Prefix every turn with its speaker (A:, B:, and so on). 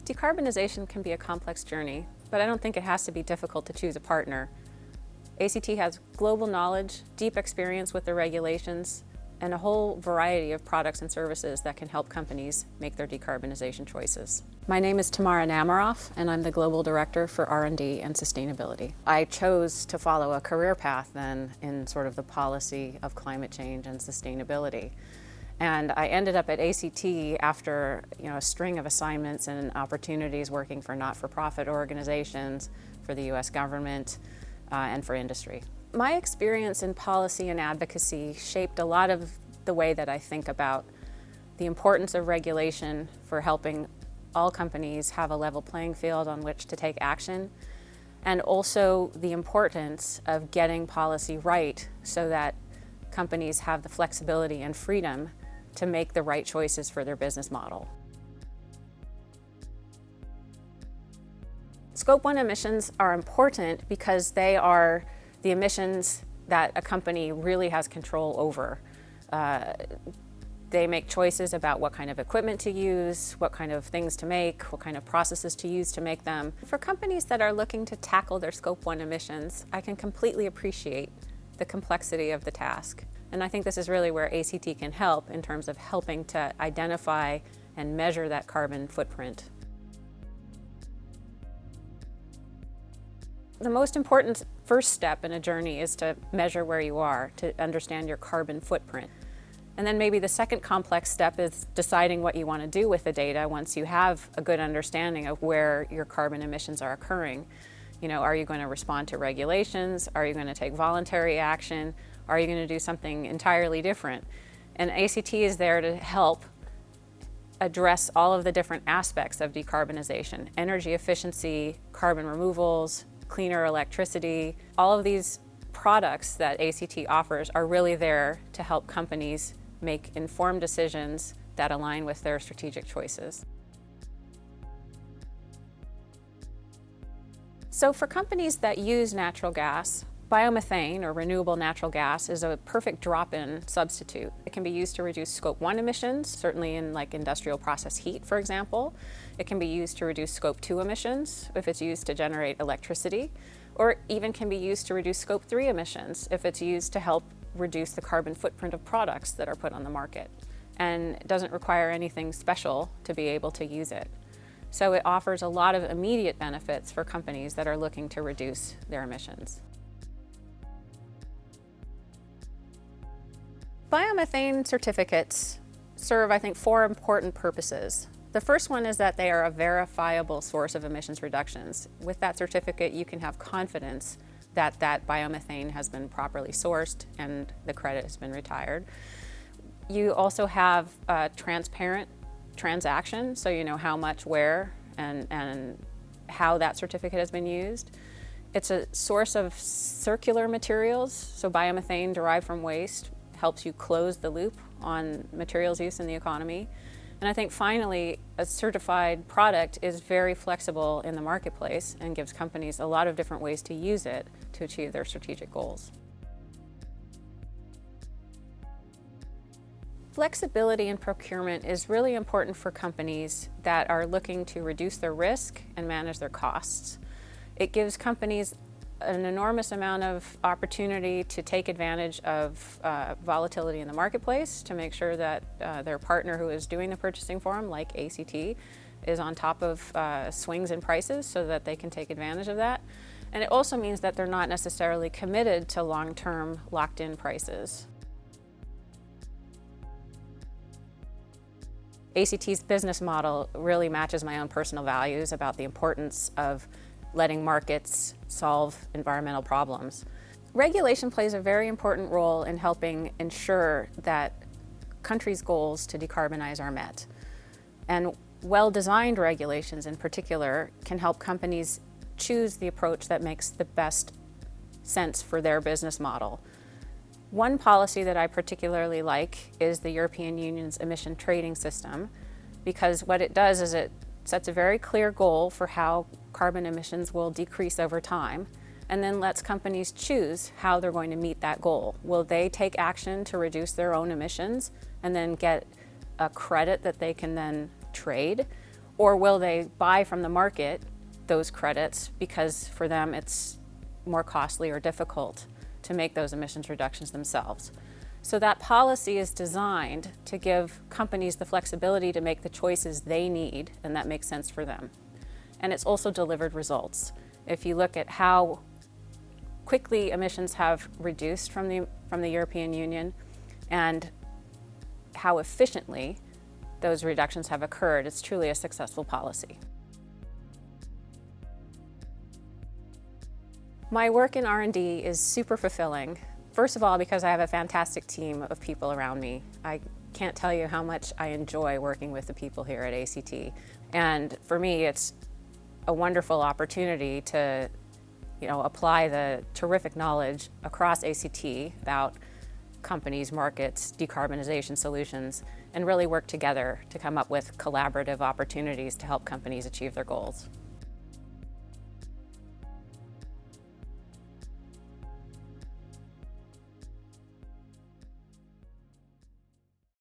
A: Decarbonization can be a complex journey, but I don't think it has to be difficult to choose a partner. ACT has global knowledge, deep experience with the regulations, and a whole variety of products and services that can help companies make their decarbonization choices. My name is Tamara Nameroff, and I'm the Global Director for R&D and Sustainability. I chose to follow a career path then in sort of the policy of climate change and sustainability. And I ended up at ACT after a string of assignments and opportunities working for not-for-profit organizations, for the US government, and for industry. My experience in policy and advocacy shaped a lot of the way that I think about the importance of regulation for helping all companies have a level playing field on which to take action, and also the importance of getting policy right so that companies have the flexibility and freedom to make the right choices for their business model. Scope 1 emissions are important because they are the emissions that a company really has control over. They make choices about what kind of equipment to use, what kind of things to make, what kind of processes to use to make them. For companies that are looking to tackle their Scope 1 emissions, I can completely appreciate the complexity of the task. And I think this is really where ACT can help in terms of helping to identify and measure that carbon footprint. The most important first step in a journey is to measure where you are, to understand your carbon footprint. And then maybe the second complex step is deciding what you want to do with the data once you have a good understanding of where your carbon emissions are occurring. Are you going to respond to regulations? Are you going to take voluntary action? Are you going to do something entirely different? And ACT is there to help address all of the different aspects of decarbonization: energy efficiency, carbon removals, cleaner electricity. All of these products that ACT offers are really there to help companies make informed decisions that align with their strategic choices. So for companies that use natural gas, biomethane, or renewable natural gas, is a perfect drop-in substitute. It can be used to reduce Scope 1 emissions, certainly in industrial process heat, for example. It can be used to reduce Scope 2 emissions if it's used to generate electricity, or even can be used to reduce Scope 3 emissions if it's used to help reduce the carbon footprint of products that are put on the market. And it doesn't require anything special to be able to use it. So it offers a lot of immediate benefits for companies that are looking to reduce their emissions. Biomethane certificates serve, I think, 4 important purposes. The first one is that they are a verifiable source of emissions reductions. With that certificate, you can have confidence that that biomethane has been properly sourced and the credit has been retired. You also have a transparent transaction, so you know how much, where, and how that certificate has been used. It's a source of circular materials, so biomethane derived from waste helps you close the loop on materials use in the economy. And I think finally, a certified product is very flexible in the marketplace and gives companies a lot of different ways to use it to achieve their strategic goals. Flexibility in procurement is really important for companies that are looking to reduce their risk and manage their costs. It gives companies an enormous amount of opportunity to take advantage of volatility in the marketplace, to make sure that their partner who is doing the purchasing for them, like ACT, is on top of swings in prices so that they can take advantage of that. And it also means that they're not necessarily committed to long-term locked-in prices. ACT's business model really matches my own personal values about the importance of letting markets solve environmental problems. Regulation plays a very important role in helping ensure that countries' goals to decarbonize are met. And well-designed regulations in particular can help companies choose the approach that makes the best sense for their business model. One policy that I particularly like is the European Union's emission trading system, because what it does is it sets a very clear goal for how carbon emissions will decrease over time, and then lets companies choose how they're going to meet that goal. Will they take action to reduce their own emissions and then get a credit that they can then trade? Or will they buy from the market those credits because for them it's more costly or difficult to make those emissions reductions themselves? So that policy is designed to give companies the flexibility to make the choices they need and that makes sense for them. And it's also delivered results. If you look at how quickly emissions have reduced from the European Union and how efficiently those reductions have occurred, it's truly a successful policy. My work in R&D is super fulfilling. First of all, because I have a fantastic team of people around me. I can't tell you how much I enjoy working with the people here at ACT. And for me, it's a wonderful opportunity to apply the terrific knowledge across ACT about companies, markets, decarbonization solutions, and really work together to come up with collaborative opportunities to help companies achieve their goals.